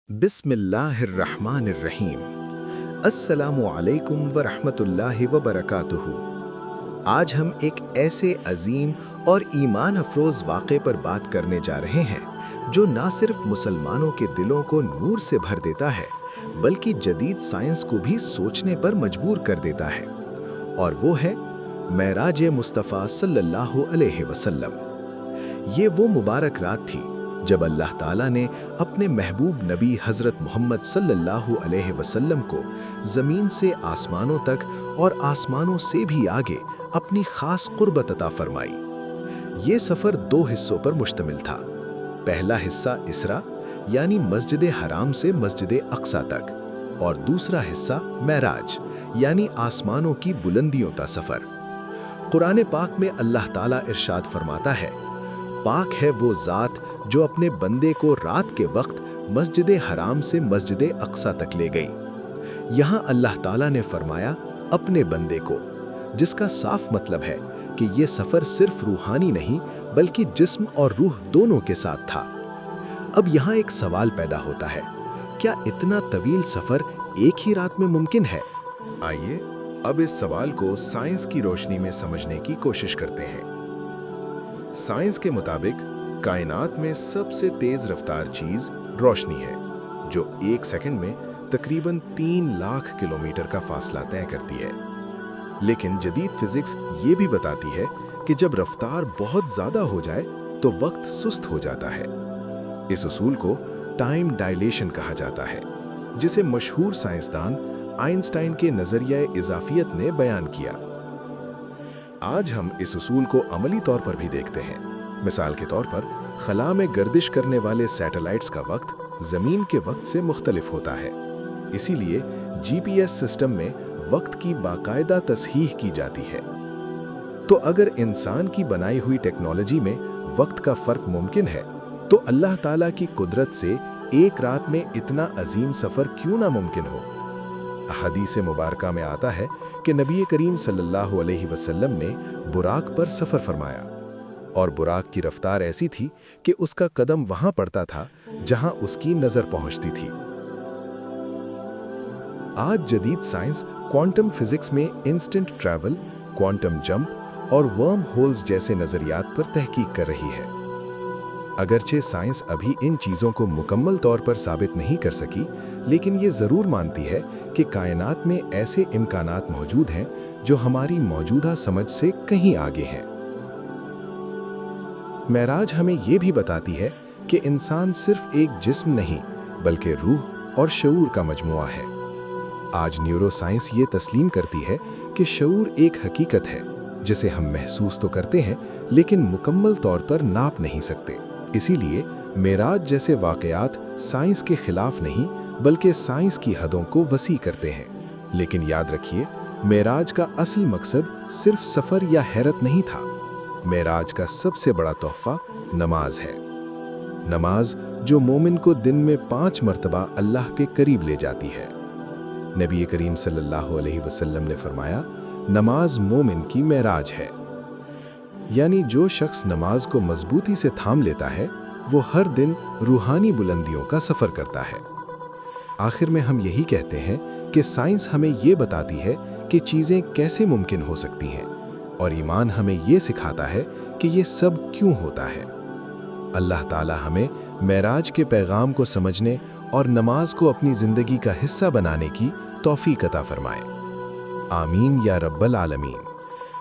बिस्मिल्लाहिर्रहमानिर्रहीम। अस्सलामु अलैकुम व रहमतुल्लाहि व बरकातुहू। आज हम एक ऐसे अजीम और ईमान अफरोज़ वाक़े पर बात करने जा रहे हैं जो ना सिर्फ मुसलमानों के दिलों को नूर से भर देता है बल्कि जदीद साइंस को भी सोचने पर मजबूर कर देता है, और वो है मेराज मुस्तफ़ा सल्लल्लाहु अलैहि वसल्लम। ये वो मुबारक रात थी जब अल्लाह ताला ने अपने महबूब नबी हज़रत मोहम्मद सल्लल्लाहु अलैहि वसल्लम को ज़मीन से आसमानों तक और आसमानों से भी आगे अपनी ख़ास क़ुर्बत अता फरमाई। ये सफ़र दो हिस्सों पर मुश्तमिल था। पहला हिस्सा इसरा यानी मस्जिद हराम से मस्जिद अक्सा तक, और दूसरा हिस्सा मेराज यानी आसमानों की बुलंदियों का सफ़र। कुरान पाक में अल्लाह ताला इरशाद फरमाता है, पाक है वो ज़ात जो अपने बंदे को रात के वक्त मस्जिद हराम से मस्जिद अक्सा तक ले गई। यहाँ अल्लाह ताला ने फरमाया अपने बंदे को, जिसका साफ मतलब है कि ये सफ़र सिर्फ रूहानी नहीं बल्कि जिस्म और रूह दोनों के साथ था। अब यहाँ एक सवाल पैदा होता है, क्या इतना तवील सफ़र एक ही रात में मुमकिन है? आइए अब इस सवाल को साइंस की रोशनी में समझने की कोशिश करते हैं। साइंस के मुताबिक कायनात में सबसे तेज रफ्तार चीज रोशनी है, जो एक सेकंड में तकरीबन 3 लाख किलोमीटर का फासला तय करती है। लेकिन जदीद फिजिक्स ये भी बताती है कि जब रफ्तार बहुत ज्यादा हो जाए तो वक्त सुस्त हो जाता है। इस उसूल को टाइम डायलेशन कहा जाता है, जिसे मशहूर साइंसदान आइंस्टाइन के नजरिया इजाफियत ने बयान किया। आज हम इस उसूल को अमली तौर पर भी देखते हैं। मिसाल के तौर पर खला में गर्दिश करने वाले सैटेलाइट्स का वक्त जमीन के वक्त से मुख्तलिफ होता है, इसीलिए जीपीएस सिस्टम में वक्त की बाकायदा तस्हीह की जाती है। तो अगर इंसान की बनाई हुई टेक्नोलॉजी में वक्त का फर्क मुमकिन है, तो अल्लाह ताला की कुदरत से एक रात में इतना अजीम सफर क्यों ना मुमकिन हो? हदीस मुबारका में आता है कि नबी करीम सल्लल्लाहु अलैहि वसल्लम ने बुराक पर सफर फरमाया, और बुराक की रफ्तार ऐसी थी कि उसका कदम वहां पड़ता था जहां उसकी नजर पहुंचती थी। आज जदीद साइंस क्वांटम फिजिक्स में इंस्टेंट ट्रैवल, क्वांटम जंप और वर्म होल्स जैसे नजरियात पर तहकीक कर रही है। अगरचे साइंस अभी इन चीजों को मुकम्मल तौर पर साबित नहीं कर सकी, लेकिन ये जरूर मानती है कि कायनात में ऐसे इम्कानात मौजूद हैं जो हमारी मौजूदा समझ से कहीं आगे हैं। मेराज हमें ये भी बताती है कि इंसान सिर्फ एक जिस्म नहीं बल्कि रूह और शऊर का मजमुआ है। आज न्यूरोसाइंस ये तस्लीम करती है कि शऊर एक हकीकत है जिसे हम महसूस तो करते हैं लेकिन मुकम्मल तौर पर नाप नहीं सकते। इसीलिए मेराज जैसे वाक़यात साइंस के खिलाफ नहीं बल्कि साइंस की हदों को वसी करते हैं। लेकिन याद रखिए, मेराज का असल मकसद सिर्फ सफ़र या हैरत नहीं था। मेराज का सबसे बड़ा तोहफा नमाज है। नमाज जो मोमिन को दिन में 5 मरतबा अल्लाह के करीब ले जाती है। नबी करीम सल्लल्लाहु अलैहि वसल्लम ने फरमाया, नमाज मोमिन की मेराज है। यानी जो शख्स नमाज को मजबूती से थाम लेता है वो हर दिन रूहानी बुलंदियों का सफ़र करता है। आखिर में हम यही कहते हैं कि साइंस हमें ये बताती है कि चीज़ें कैसे मुमकिन हो सकती हैं, और ईमान हमें ये सिखाता है कि ये सब क्यों होता है। अल्लाह ताला हमें मेराज के पैगाम को समझने और नमाज को अपनी ज़िंदगी का हिस्सा बनाने की तौफीक अता फरमाए। आमीन या रब्बल आलमीन।